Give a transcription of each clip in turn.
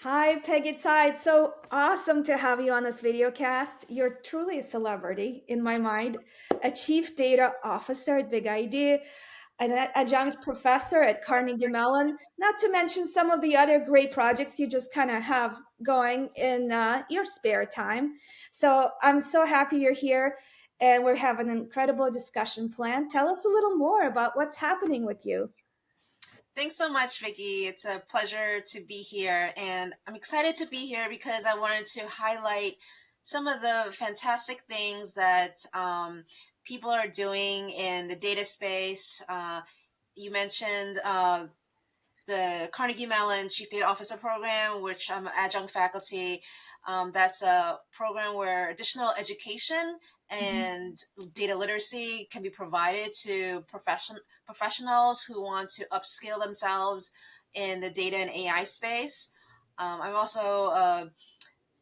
Hi, Peggy Tsai. It's so awesome to have you on this videocast. You're truly a celebrity in my mind. A chief data officer at Big ID, an adjunct professor at Carnegie Mellon, not to mention some of the other great projects you just kind of have going in your spare time. So I'm so happy you're here and we're having an incredible discussion plan. Tell us a little more about what's happening with you. Thanks so much, Vicky. It's a pleasure to be here. And I'm excited to be here because I wanted to highlight some of the fantastic things that people are doing in the data space. You mentioned the Carnegie Mellon Chief Data Officer Program, which I'm an adjunct faculty. That's a program where additional education Mhm. and data literacy can be provided to professionals who want to upskill themselves in the data and AI space. I'm also a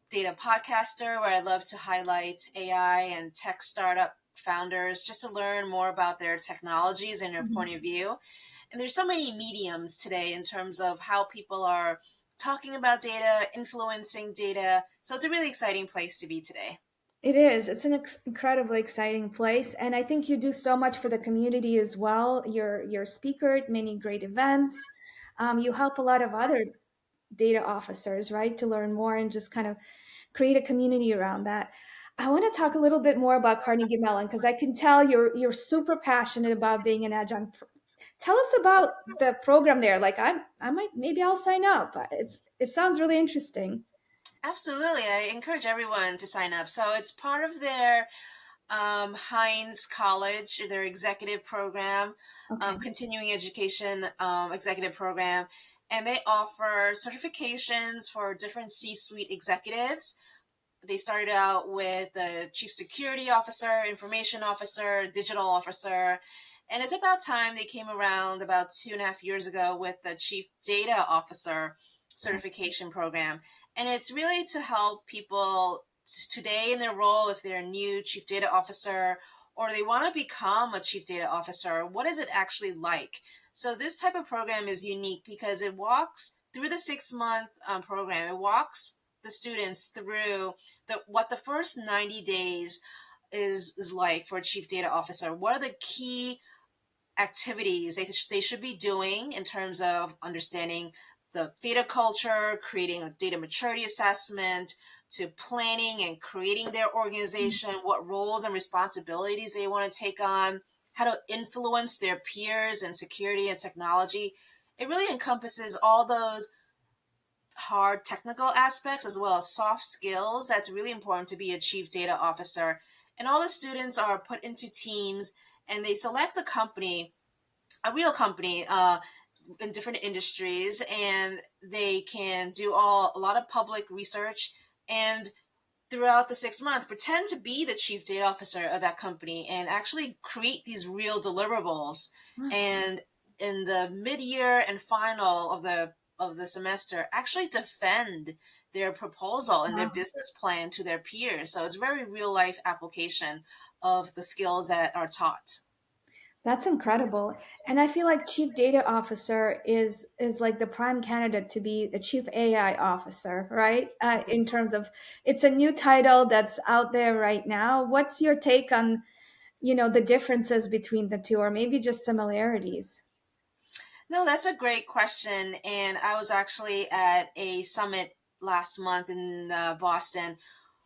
data podcaster where I love to highlight AI and tech startup founders just to learn more about their technologies and their point of view. And there's so many mediums today in terms of how people are talking about data, influencing data. So it's a really exciting place to be today. It is. It's an incredibly exciting place, and I think you do so much for the community as well. You're a speaker at many great events. You help a lot of other data officers, right, to learn more and just kind of create a community around that. I want to talk a little bit more about Carnegie Mellon because I can tell you're super passionate about being an adjunct. Tell us about the program there. Like I might maybe I'll sign up. It sounds really interesting. Absolutely. I encourage everyone to sign up. So it's part of their Heinz College, their executive program, Okay. continuing education executive program. And they offer certifications for different C suite executives. They started out with the chief security officer, information officer, digital officer. And it's about time they came around about 2.5 years ago with the chief data officer certification program. And it's really to help people today in their role, if they're a new chief data officer or they want to become a chief data officer, what is it actually like? So this type of program is unique because it walks through the 6 month program. It walks the students through what the first 90 days is like for a chief data officer. What are the key activities they should be doing in terms of understanding the data culture, creating a data maturity assessment, to planning and creating their organization, what roles and responsibilities they want to take on, how to influence their peers in security and technology. It really encompasses all those hard technical aspects as well as soft skills that's really important to be a chief data officer. And all the students are put into teams and they select a company, a real company, in different industries, and they can do a lot of public research and throughout the 6 months pretend to be the chief data officer of that company and actually create these real deliverables. And in the mid-year and final of the semester actually defend their proposal and their Wow. business plan to their peers. So it's a very real life application of the skills that are taught. That's incredible. And I feel like chief data officer is like the prime candidate to be the chief AI officer, right? In terms of it's a new title that's out there right now. What's your take on, the differences between the two or maybe just similarities? No, that's a great question. And I was actually at a summit last month in Boston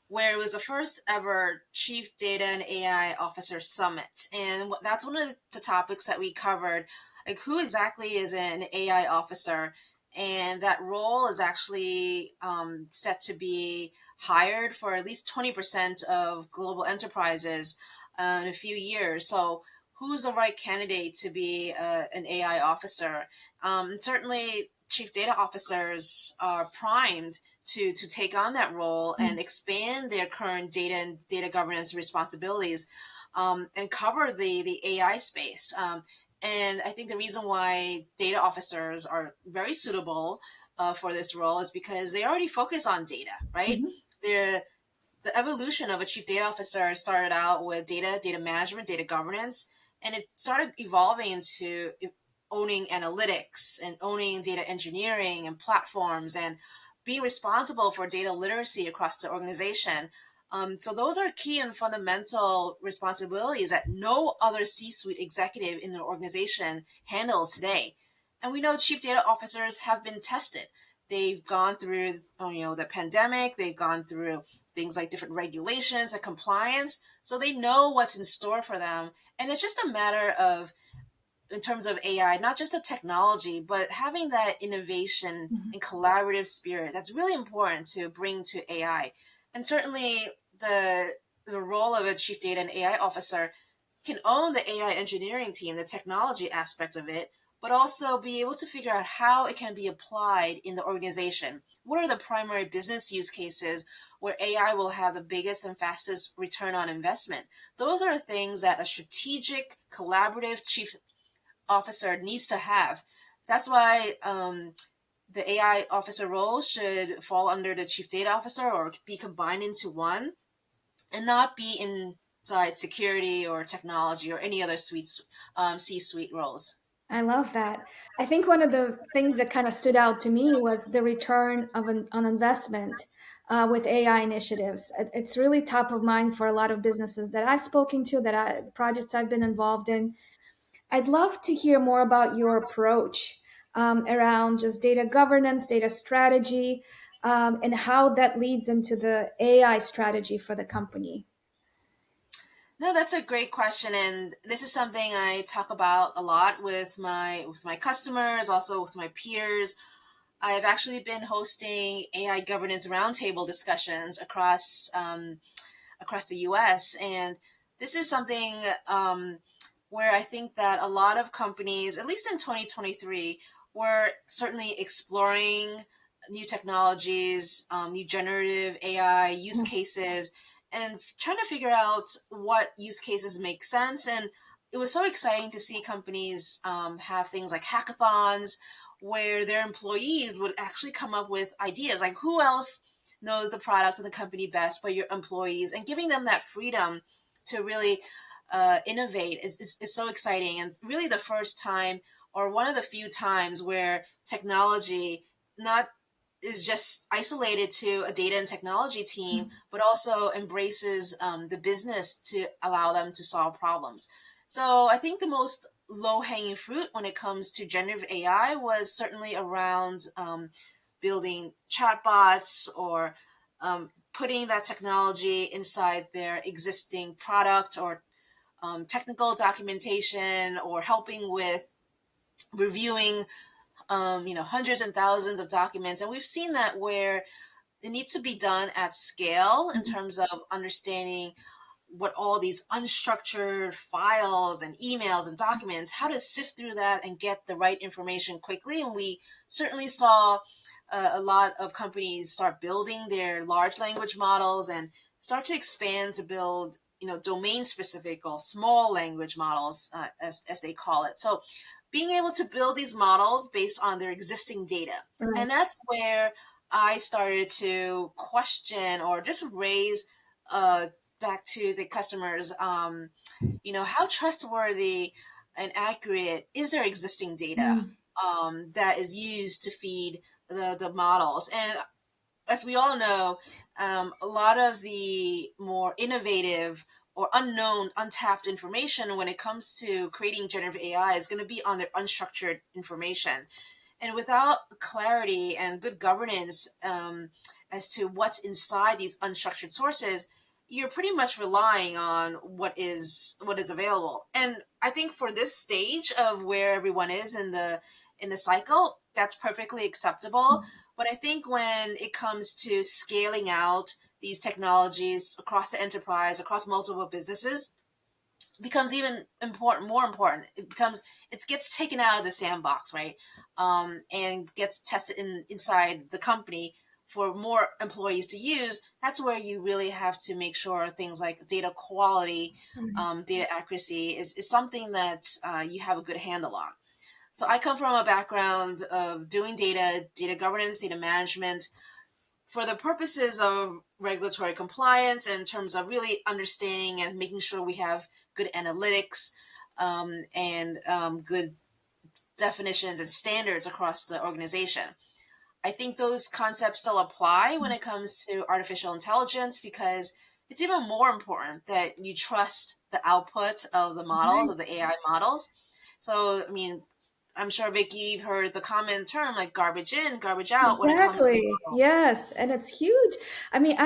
where it was the first ever Chief Data and AI Officer Summit. And that's one of the topics that we covered. Like, who exactly is an AI officer? And that role is actually set to be hired for at least 20% of global enterprises in a few years. So, who's the right candidate to be an AI officer? Certainly, chief data officers are primed to take on that role and expand their current data and data governance responsibilities, and cover the AI space. And I think the reason why data officers are very suitable for this role is because they already focus on data, right? Mhm. They're the evolution of a chief data officer started out with data management, data governance, and it started evolving into owning analytics and owning data engineering and platforms and being responsible for data literacy across the organization. So those are key and fundamental responsibilities that no other C-suite executive in the organization handles today. And we know chief data officers have been tested. They've gone through, the pandemic. They've gone through things like different regulations and compliance, so they know what's in store for them. And it's just a matter of, in terms of AI, not just a technology, but having that innovation Mhm. and collaborative spirit that's really important to bring to AI. And certainly the the role of a chief data and AI officer can own the AI engineering team, the technology aspect of it, but also be able to figure out how it can be applied in the organization. What are the primary business use cases where AI will have the biggest and fastest return on investment? Those are things that a strategic, collaborative chief officer needs to have. That's why the AI officer role should fall under the chief data officer or be combined into one, and not be inside security or technology or any other C-suite roles. I love that. I think one of the things that kind of stood out to me was the return of on investment with AI initiatives. It's really top of mind for a lot of businesses that I've spoken to, projects I've been involved in. I'd love to hear more about your approach around just data governance, data strategy, and how that leads into the AI strategy for the company. No, that's a great question, and this is something I talk about a lot with my customers, also with my peers. I've actually been hosting AI governance roundtable discussions across the US. And this is something where I think that a lot of companies, at least in 2023, were certainly exploring new technologies, new generative AI use Mhm. cases, and trying to figure out what use cases make sense. And it was so exciting to see companies have things like hackathons where their employees would actually come up with ideas like, who else knows the product of the company best but your employees, and giving them that freedom to really innovate is so exciting, and really the first time or one of the few times where technology not is just isolated to a data and technology team, but also embraces the business to allow them to solve problems. So I think the most low hanging fruit when it comes to generative AI was certainly around building chatbots or putting that technology inside their existing product, or technical documentation, or helping with reviewing hundreds and thousands of documents. And we've seen that where it needs to be done at scale in Mhm. terms of understanding what all these unstructured files and emails and documents, how to sift through that and get the right information quickly. And we certainly saw a lot of companies start building their large language models and start to expand to build, domain specific or small language models, as they call it. So being able to build these models based on their existing data. Right. And that's where I started to question or just raise back to the customers, how trustworthy and accurate is their existing data Mm. that is used to feed the models. And as we all know, a lot of the more innovative or unknown, untapped information when it comes to creating generative AI is going to be on their unstructured information. And without clarity and good governance as to what's inside these unstructured sources, you're pretty much relying on what is available. And I think for this stage of where everyone is in the cycle, that's perfectly acceptable. But I think when it comes to scaling out these technologies across the enterprise, across multiple businesses, becomes even more important. It gets taken out of the sandbox, right? And gets tested inside the company for more employees to use. That's where you really have to make sure things like data quality, Right. data accuracy is something that you have a good handle on. So I come from a background of doing data governance, data management, for the purposes of regulatory compliance, in terms of really understanding and making sure we have good analytics, and good definitions and standards across the organization. I think those concepts still apply when it comes to artificial intelligence because it's even more important that you trust the output of the models, Right. of the AI models. So, I mean, I'm sure Vicky you've heard the common term like garbage in, garbage out when it comes to Exactly. models. Yes, and it's huge. I mean,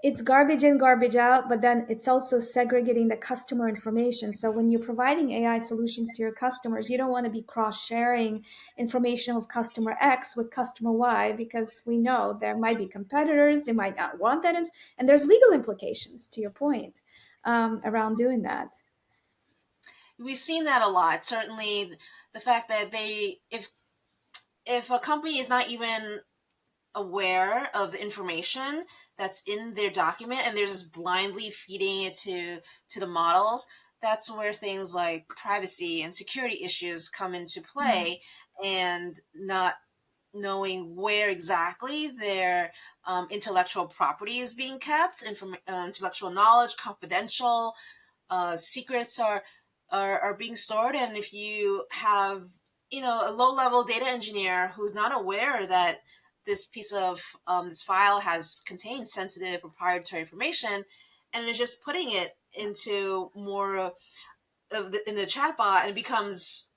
it's garbage in, garbage out, but then it's also segregating the customer information. So when you're providing AI solutions to your customers, you don't want to be cross-sharing information of customer X with customer Y because we know there might be competitors, they might not want that, and there's legal implications to your point around doing that. We've seen that a lot. Certainly, the fact that if a company is not even aware of the information that's in their document and they're just blindly feeding it to the models, that's where things like privacy and security issues come into Yeah, play, and not knowing where exactly their intellectual property is being kept, intellectual knowledge, confidential secrets are being stored. And if you have, a low level data engineer who's not aware that this piece of this file has contained sensitive proprietary information and is just putting it into more in the chatbot, and it becomes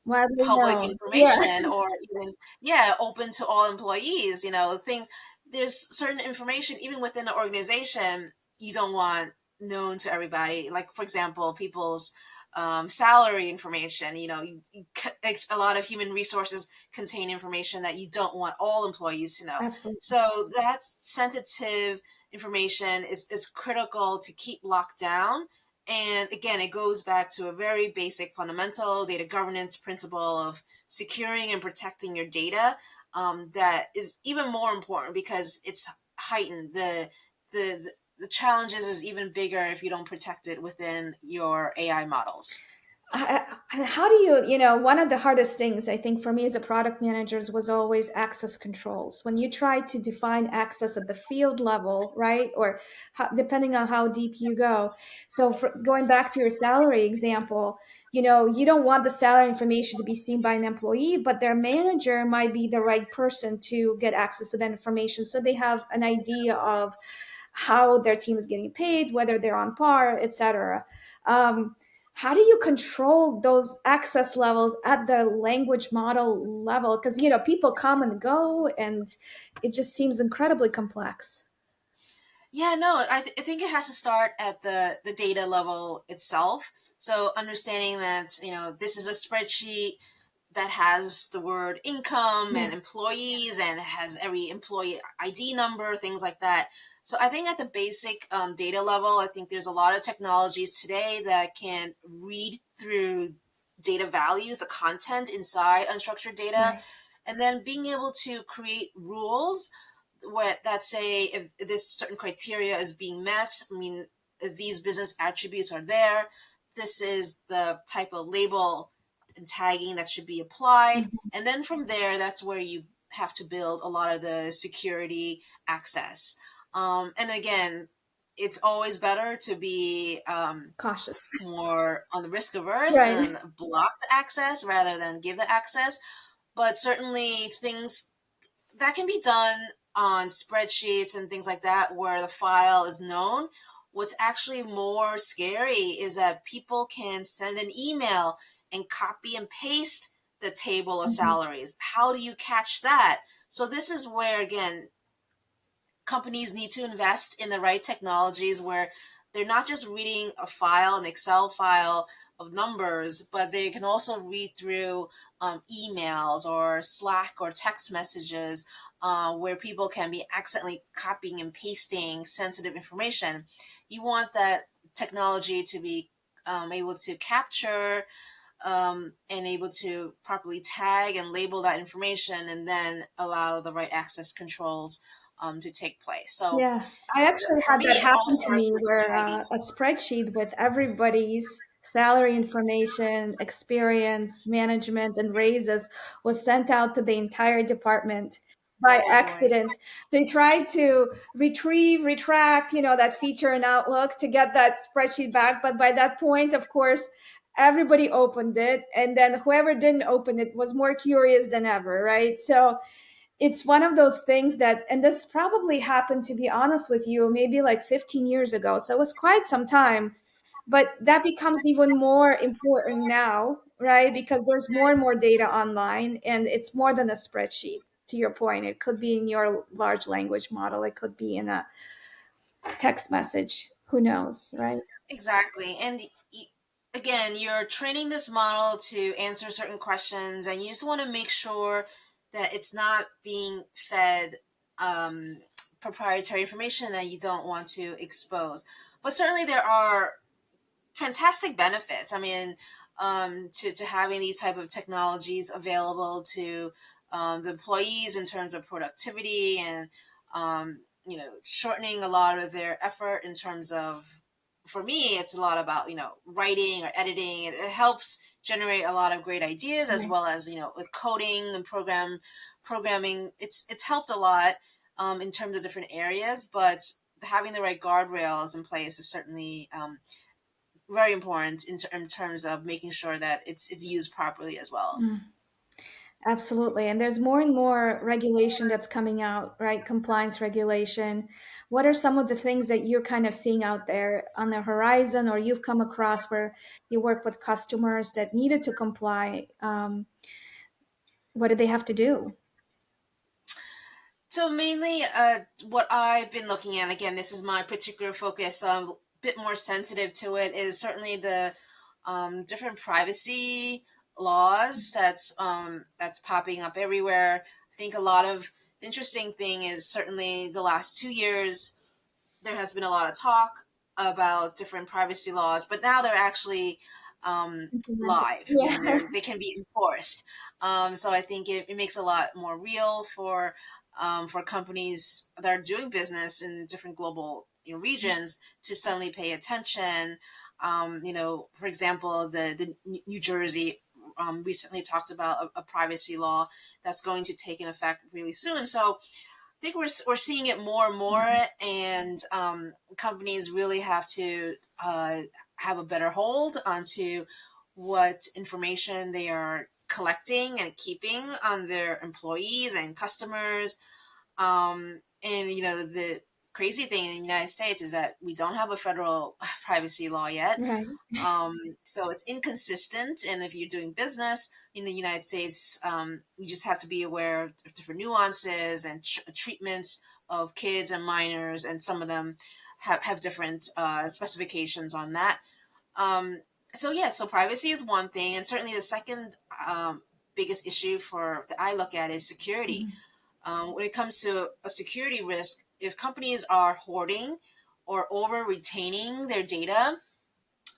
widely public known. Yeah, information, or even, yeah, open to all employees, think there's certain information even within the organization you don't want known to everybody, like for example people's salary information. A lot of human resources contain information that you don't want all employees to know. absolutely. So that sensitive information is critical to keep locked down. And again, it goes back to a very basic fundamental data governance principle of securing and protecting your data, that is even more important because it's heightened. The challenges is even bigger if you don't protect it within your AI models. How do one of the hardest things I think for me as a product manager was always access controls. When you try to define access at the field level, right? Or depending on how deep you go. So going back to your salary example, you don't want the salary information to be seen by an employee, but their manager might be the right person to get access to that information. So they have an idea of how their team is getting paid, whether they're on par, etc. How do you control those access levels at the language model level? Because people come and go, and it just seems incredibly complex. Yeah, no, I think it has to start at the data level itself. So understanding that, this is a spreadsheet that has the word income and Yeah. employees and has every employee ID number, things like that. So I think at the basic data level, I think there's a lot of technologies today that can read through data values, the content inside unstructured data, Right. and then being able to create rules what that say if this certain criteria is being met. I mean, if these business attributes are there, this is the type of label and tagging that should be applied. Mhm. And then from there, that's where you have to build a lot of the security access. And again, it's always better to be Cautious. more on the risk averse Right. and block the access rather than give the access. But certainly things that can be done on spreadsheets and things like that where the file is known. What's actually more scary is that people can send an email and copy and paste the table of Mhm. salaries. How do you catch that? So this is where again companies need to invest in the right technologies where they're not just reading a file, an Excel file of numbers, but they can also read through emails or Slack or text messages, where people can be accidentally copying and pasting sensitive information. You want that technology to be able to capture and able to properly tag and label that information, and then allow the right access controls to take place. So Yeah, I actually for had me, that it all happen to starts me with where tagging. a spreadsheet with everybody's salary information, experience, management, and raises was sent out to the entire department by Oh boy. accident. They tried to retract, that feature in Outlook to get that spreadsheet back. But by that point, of course, everybody opened it. And then whoever didn't open it was more curious than ever, right? So it's one of those things that, and this probably happened, to be honest with you, maybe like 15 years ago. So it was quite some time, but that becomes even more important now, right? Because there's more and more data online, and it's more than a spreadsheet. To your point, it could be in your large language model, it could be in a text message. Who knows, right? Exactly. And again, you're training this model to answer certain questions, and you just want to make sure that it's not being fed um, proprietary information that you don't want to expose. But certainly, there are fantastic benefits. I mean, to having these type of technologies available to the employees in terms of productivity and shortening a lot of their effort in terms of, for me, it's a lot about writing or editing. It helps generate a lot of great ideas, as Right. well as with coding and programming. It's helped a lot in terms of different areas, but having the right guardrails in place is certainly very important in terms of making sure that it's used properly as well. Mm, absolutely. And there's more and more regulation that's coming out, right? Compliance regulation. What are some of the things that you're kind of seeing out there on the horizon, or you've come across where you work with customers that needed to comply? What do they have to do? So mainly, what I've been looking at, again, this is my particular focus, so I'm a bit more sensitive to it, is certainly the different privacy laws that's popping up everywhere. I think a lot of the interesting thing is certainly the last 2 years there has been a lot of talk about different privacy laws, but now they're actually Implemented. live Yeah. and they can be enforced. So I think it makes a lot more real for companies that are doing business in different global regions to suddenly pay attention. For example, the New Jersey recently talked about a privacy law that's going to take in effect really soon. So think we're seeing it more and more, and companies really have to have a better hold onto what information they are collecting and keeping on their employees and customers. And the crazy thing in the United States is that we don't have a federal privacy law yet. Right. So it's inconsistent, and if you're doing business in the United States, you just have to be aware of different nuances and treatments of kids and minors, and some of them have different specifications on that. Um, so yeah, so privacy is one thing, and certainly the second biggest issue for that I look at is security. Mhm. When it comes to a security risk, if companies are hoarding or over retaining their data,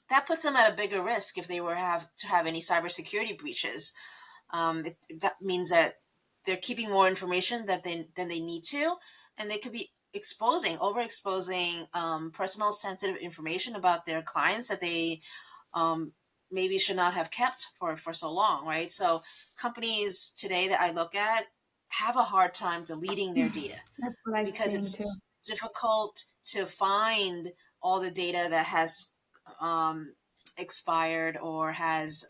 that puts them at a bigger risk if they were have any cybersecurity breaches. That means that they're keeping more information than they need to, and they could be overexposing personal sensitive information about their clients that they um, maybe should not have kept for so long, right? So companies today that I look at have a hard time deleting their data That's what I'm because seeing too. it's difficult to find all the data that has um, expired or has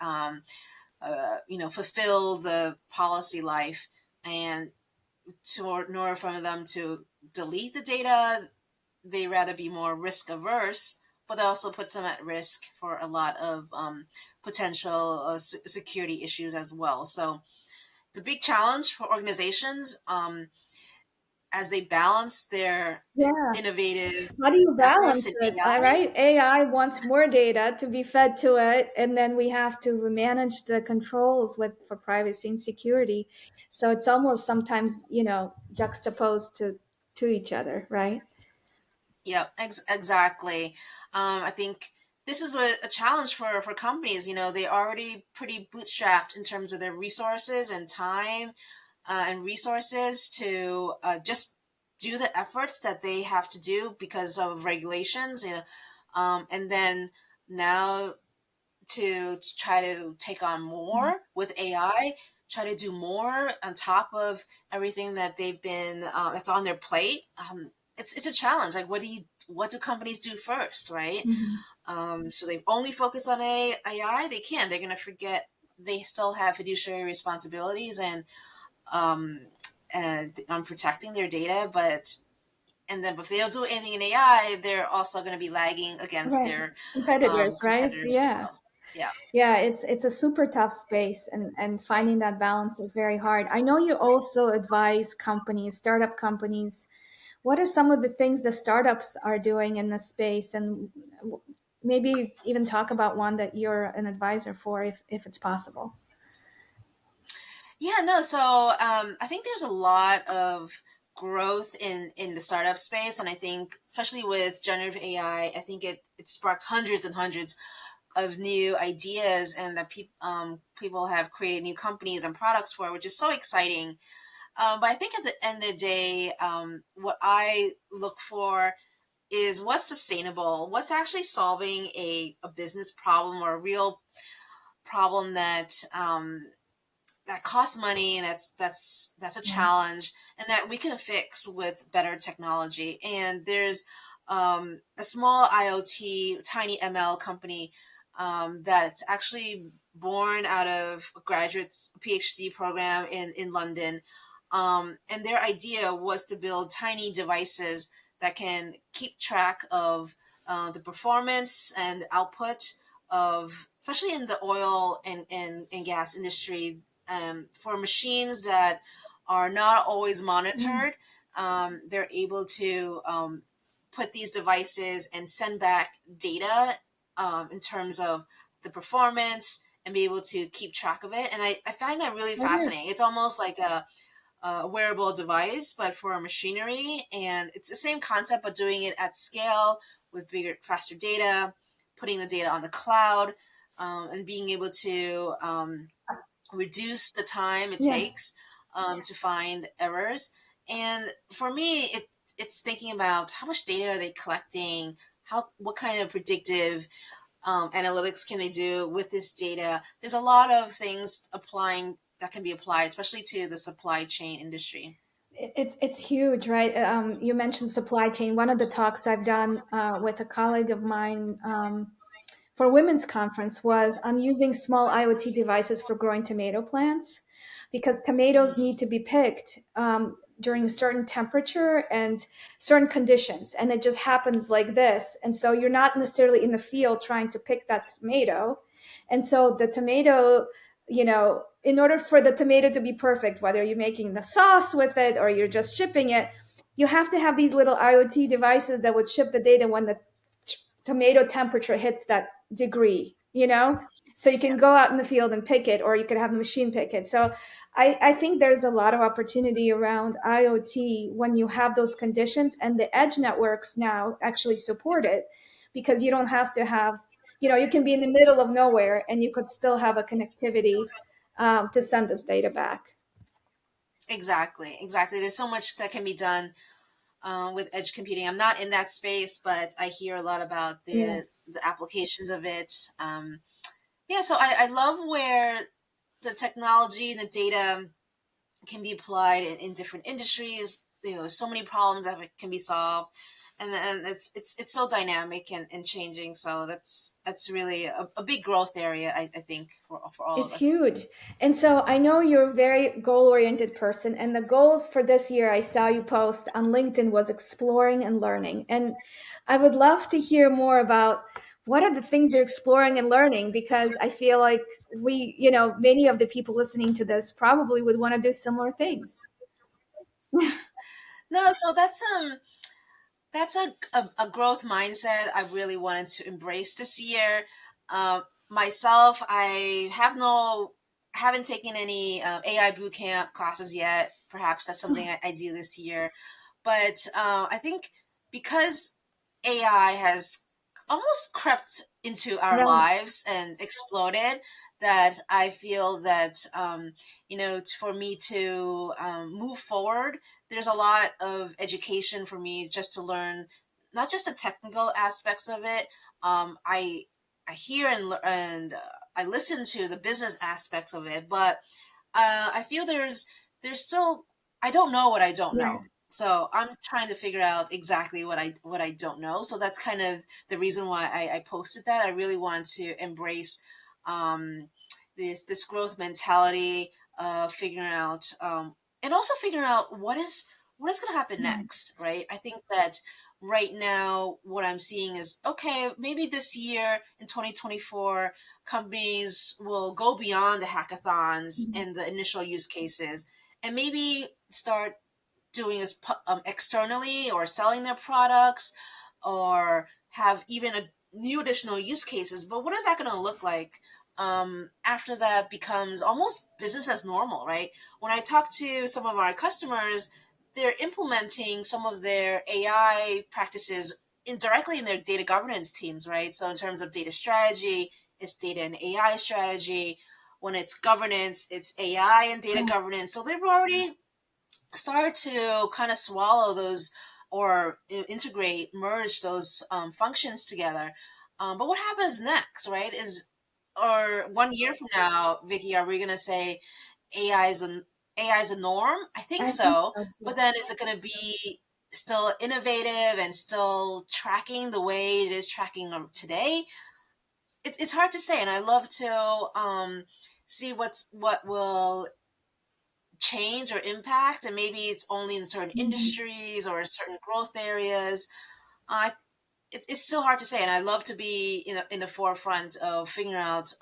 fulfilled the policy life, and in order for them to delete the data, they rather be more risk averse, but that also puts them at risk for a lot of potential security issues as well. So it's a big challenge for organizations as they balance their Yeah. innovative How do you efforts balance in it? All AI. right. AI wants more data to be fed to it, and then we have to manage the controls with for privacy and security. So it's almost sometimes, juxtaposed to each other, right? Yeah, exactly. I think this is a challenge for companies. They already pretty bootstrapped in terms of their resources and time and resources to just do the efforts that they have to do because of regulations. And then now to try to take on Mhm. more with AI, try to do more on top of everything that they've been that's on their plate. It's a challenge. Like, what do companies do first, right? Mhm. So they only focus on AI. They can't. They're going to forget they still have fiduciary responsibilities and on protecting their data, but and then if they don't do anything in AI, they're also going to be lagging against Right. their Competitors, right? competitors as Yeah. well. Yeah. Yeah, it's a super tough space, and finding that balance is very hard. I know you also advise companies, startup companies. What are some of the things the startups are doing in this space, and maybe even talk about one that you're an advisor for, if it's possible. Yeah, no. So I think there's a lot of growth in the startup space, and I think especially with generative AI, I think it sparked hundreds and hundreds of new ideas, and that people have created new companies and products for, which is so exciting. But I think at the end of the day, what I look for is what's sustainable, what's actually solving a business problem or a real problem that costs money, and that's a Yeah. challenge, and that we can fix with better technology. And there's a small IoT tiny ML company that's actually born out of a graduate's PhD program in London, and their idea was to build tiny devices that can keep track of the performance and output of, especially in the oil and gas industry, for machines that are not always Mm. monitored. They're able to put these devices and send back data in terms of the performance and be able to keep track of it. And I find that really It fascinating. is. It's almost like a wearable device, but for machinery. And it's the same concept, but doing it at scale with bigger, faster data, putting the data on the cloud, and being able to reduce the time it Yeah. takes to find errors. And for me, it's thinking about how much data are they collecting, what kind of predictive analytics can they do with this data. There's a lot of things applying that can be applied, especially to the supply chain industry. It's huge, right? You mentioned supply chain. One of the talks I've done with a colleague of mine for a women's conference was on using small IoT devices for growing tomato plants, because tomatoes need to be picked during a certain temperature and certain conditions. And it just happens like this. And so you're not necessarily in the field trying to pick that tomato. And so the tomato, in order for the tomato to be perfect, whether you're making the sauce with it or you're just shipping it, you have to have these little IoT devices that would ship the data when the tomato temperature hits that degree. So you can Yeah, go out in the field and pick it, or you could have a machine pick it. So I think there's a lot of opportunity around IoT when you have those conditions, and the edge networks now actually support it, because you don't have to you can be in the middle of nowhere and you could still have a connectivity to send this data back. exactly, exactly. There's so much that can be done with edge computing. I'm not in that space, but I hear a lot about Yeah. the applications of it. Yeah, so I love where the technology and the data can be applied in different industries. There's so many problems that can be solved, and it's so dynamic and changing. So that's really a big growth area, I think, for all of It's us. huge. And so I know you're a very goal oriented person. And the goals for this year, I saw you post on LinkedIn, was exploring and learning. And I would love to hear more about what are the things you're exploring and learning, because I feel like many of the people listening to this probably would want to do similar things. No, so that's a growth mindset I really wanted to embrace this year. Myself, haven't taken any AI bootcamp classes yet. Perhaps that's something I do this year. But I think because AI has almost crept into our Right, lives and exploded, that I feel that for me to move forward, there's a lot of education for me just to learn, not just the technical aspects of it. I hear and I listen to the business aspects of it, but I feel there's still, I don't know what I don't right. know. So I'm trying to figure out exactly what I don't know. So that's kind of the reason why I posted that. I really want to embrace um, this growth mentality, figuring out and also figuring out what is going to happen Right. next, right? I think that right now what I'm seeing is, okay, maybe this year in 2024 companies will go beyond the hackathons Mhm. and the initial use cases and maybe start doing this externally or selling their products or have even a new additional use cases. But what is that going to look like after that becomes almost business as normal, right? When I talk to some of our customers, they're implementing some of their AI practices indirectly in their data governance teams, right? So in terms of data strategy, it's data and AI strategy. When it's governance, it's AI and data Right. governance. So they've already start to kind of swallow those or integrate, merge those functions together. But what happens next, right? Or 1 year from now, Vicky, are we going to say AI is an AI is a norm? I think I think so. so But too. then is it going to be still innovative and still tracking the way it is tracking today? It's hard to say, and I love to see what will change or impact, and maybe it's only in certain Mhm. industries or certain growth areas. I it's still hard to say, and I love to be in the forefront of figuring out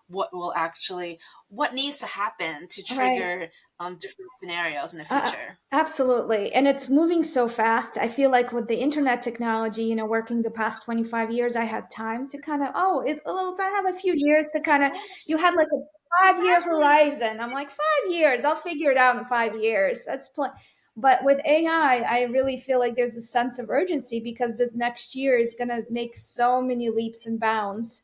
what will actually what needs to happen to Right. trigger different scenarios in the Uh, future. Absolutely. And it's moving so fast. I feel like with the internet technology, working the past 25 years, I had time to kind of, I have a few years to kind of, Yes, you had like a 5 year exactly. horizon. I'm like, 5 years, I'll figure it out in 5 years. But with AI, I really feel like there's a sense of urgency because the next year is going to make so many leaps and bounds,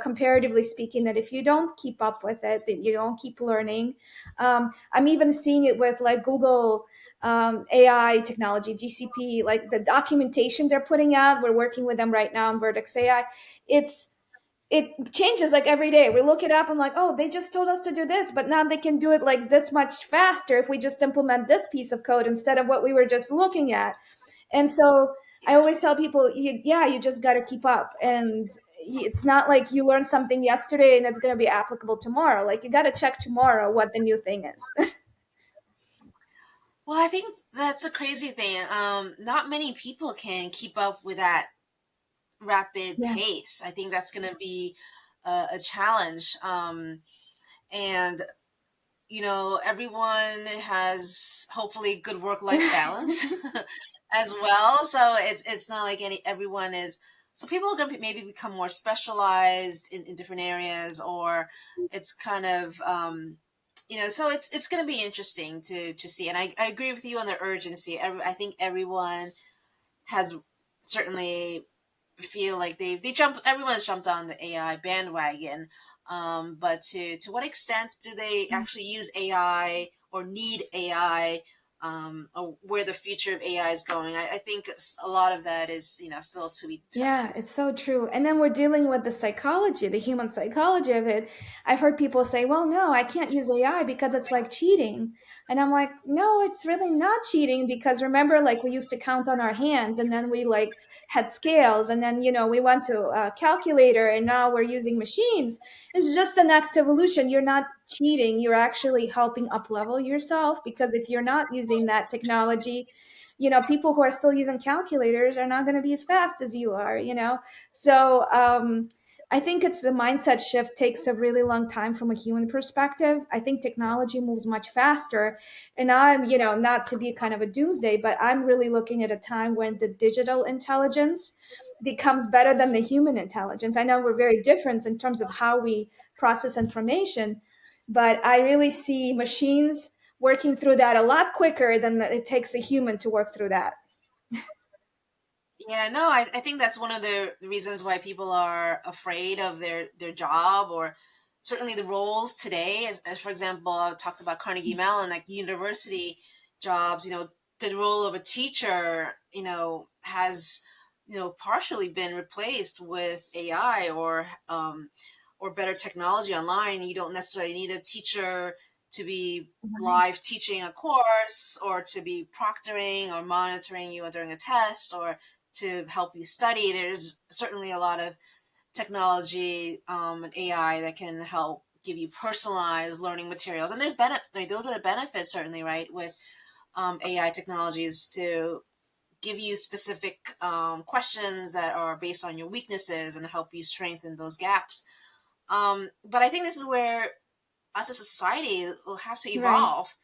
comparatively speaking, that if you don't keep up with it, that you don't keep learning. I'm even seeing it with like Google AI technology, GCP, like the documentation they're putting out. We're working with them right now in Vertex AI. It changes like every day. We look it up. I'm like, oh, they just told us to do this, but now they can do it like this much faster if we just implement this piece of code instead of what we were just looking at. And so I Yeah. always tell people, yeah, you just got to keep up. And it's not like you learned something yesterday and it's going to be applicable tomorrow. Like you got to check tomorrow what the new thing is. Well, I think that's a crazy thing. Not many people can keep up with that rapid Yeah. pace. I think that's going to be a challenge. And everyone has hopefully good work life balance as well. So it's not like everyone is. So people are going to maybe become more specialized in different areas, or it's kind of So it's going to be interesting to see. And I agree with you on the urgency. I think everyone has certainly feel like they jump everyone's jumped on the AI bandwagon. But to what extent do they actually use AI or need AI, or where the future of AI is going? I think a lot of that is still to be Yeah, determined. it's so true. And then we're dealing with the psychology, the human psychology of it. I've heard people say, well, no, I can't use AI because it's like cheating. And I'm like, no, it's really not cheating because remember, like we used to count on our hands and then we like had scales and then, we went to a calculator and now we're using machines. It's just the next evolution. You're not cheating. You're actually helping up level yourself because if you're not using that technology, people who are still using calculators are not going to be as fast as you are. So I think it's the mindset shift takes a really long time from a human perspective. I think technology moves much faster. And I'm, not to be kind of a doomsday, but I'm really looking at a time when the digital intelligence becomes better than the human intelligence. I know we're very different in terms of how we process information, but I really see machines working through that a lot quicker than it takes a human to work through that. Yeah, no, I think that's one of the reasons why people are afraid of their job, or certainly the roles today. As for example, I talked about Carnegie Mellon, like university jobs. The role of a teacher, has partially been replaced with AI or better technology online. You don't necessarily need a teacher to be Right. live teaching a course or to be proctoring or monitoring you during a test or to help you study. There's certainly a lot of technology and AI that can help give you personalized learning materials. And those are the benefits, certainly, right, with AI technologies to give you specific questions that are based on your weaknesses and help you strengthen those gaps. But I think this is where us as a society will have to Right. evolve.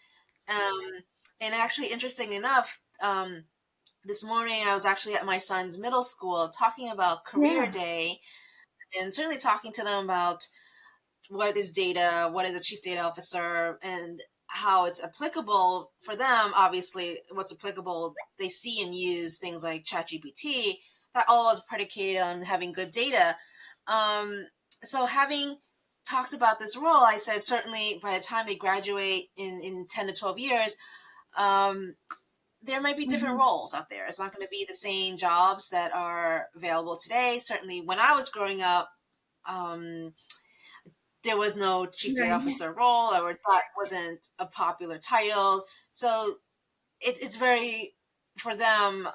Um, and actually, interesting enough, this morning I was actually at my son's middle school talking about career Yeah. day and certainly talking to them about what is data, what is a chief data officer, and how it's applicable for them. Obviously, what's applicable, they see and use things like ChatGPT. That all is predicated on having good data. Um, so, having talked about this role, I said certainly by the time they graduate in 10 to 12 years, um, there might be different Hmm. roles out there. It's not going to be the same jobs that are available today. Certainly, when I was growing up, um, there was no chief data Right. officer role, or that wasn't a popular title. So it's very for them.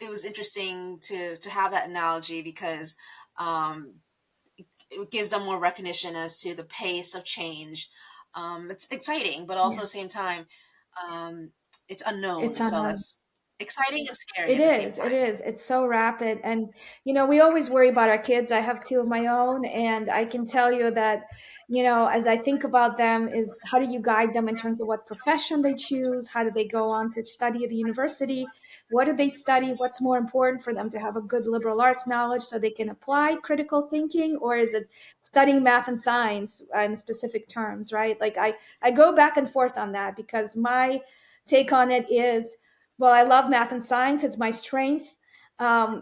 It was interesting to have that analogy because um, it gives them more recognition as to the pace of change. It's exciting, but also at Yeah. the same time, um, it's It's unknown. So unknown. that's exciting and scary It at the same is. It time. is. It's so rapid. And, we always worry about our kids. I have two of my own, and I can tell you that, as I think about them, is how do you guide them in terms of what profession they choose? How do they go on to study at the university? What do they study? What's more important for them to have a good liberal arts knowledge so they can apply critical thinking? Or is it studying math and science in specific terms, right? Like I go back and forth on that because my take on it is, well, I love math and science. It's my strength.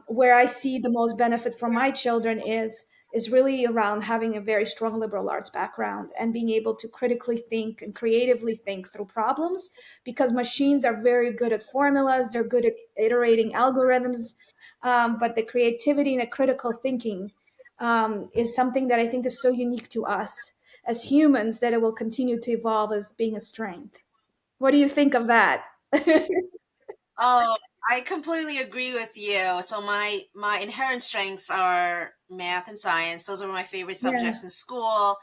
Where I see the most benefit for my children is really around having a very strong liberal arts background and being able to critically think and creatively think through problems, because machines are very good at formulas. They're good at iterating algorithms. But the creativity and the critical thinking is something that I think is so unique to us as humans that it will continue to evolve as being a strength. What do you think of that? Oh, I completely agree with you. So my inherent strengths are math and science. Those are my favorite Yeah. subjects in school.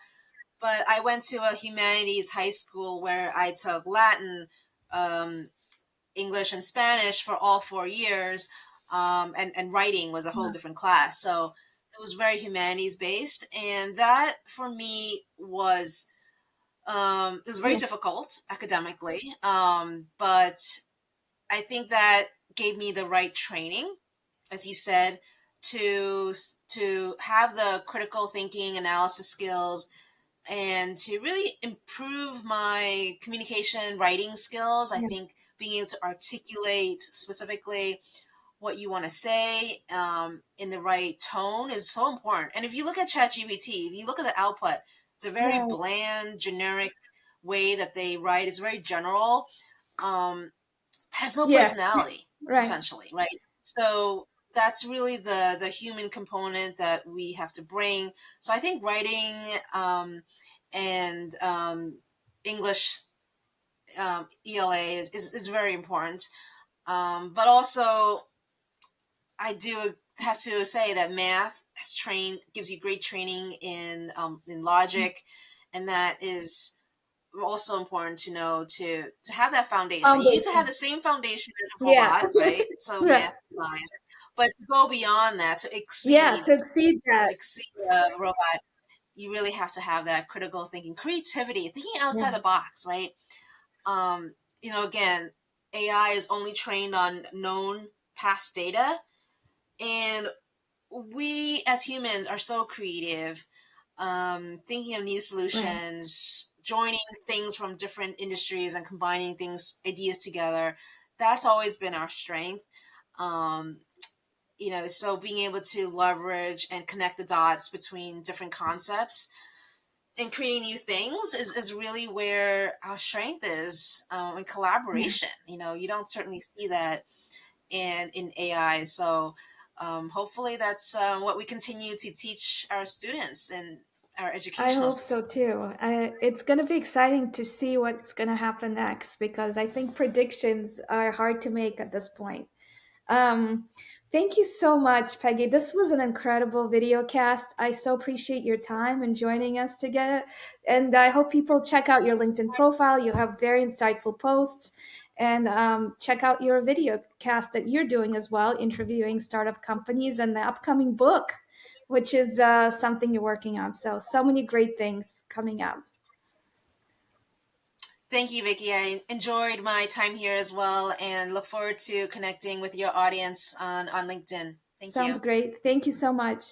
But I went to a humanities high school where I took Latin, um, English, and Spanish for all 4 years, and writing was a whole Yeah. different class. So it was very humanities based, and that for me was it was very Yeah. difficult academically, but I think that gave me the right training, as you said, to to have the critical thinking, analysis skills, and to really improve my communication writing skills. I Yeah. think being able to articulate specifically what you want to say in the right tone is so important. And if you look at ChatGPT, if you look at the output, it's a very Right. bland, generic way that they write. It's very general. Um, has no Yeah. personality, Right. essentially, right? So that's really the human component that we have to bring. So I think writing and English ELA is very important. But also, I do have to say that math has trained gives you great training in logic, and that is also important to know to have that foundation. You need to have Foundation. the same foundation as a Yeah. robot, right? So Right. math, science, but to go beyond that, to Yeah. To exceed that. exceed a robot, you really have to have that critical thinking, creativity, thinking outside Yeah. the box, right? Again, AI is only trained on known past data, and we as humans are so creative, thinking of new Right. solutions, joining things from different industries and combining ideas together. That's always been our strength. Um, so being able to leverage and connect the dots between different concepts and creating new things is really where our strength is, in Yeah. collaboration. You don't certainly see that in AI. So hopefully that's what we continue to teach our students in our I educational hope so system. too. It's going to be exciting to see what's going to happen next because I think predictions are hard to make at this point. Um, Thank you so much, Peggy. This was an incredible video cast. I so appreciate your time and joining us together. And I hope people check out your LinkedIn profile. You have very insightful posts. And check out your video cast that you're doing as well, interviewing startup companies and the upcoming book, which is something you're working on. So, so many great things coming up. Thank you, Vicky. I enjoyed my time here as well and look forward to connecting with your audience on LinkedIn. Thank Sounds you. great. Thank you so much.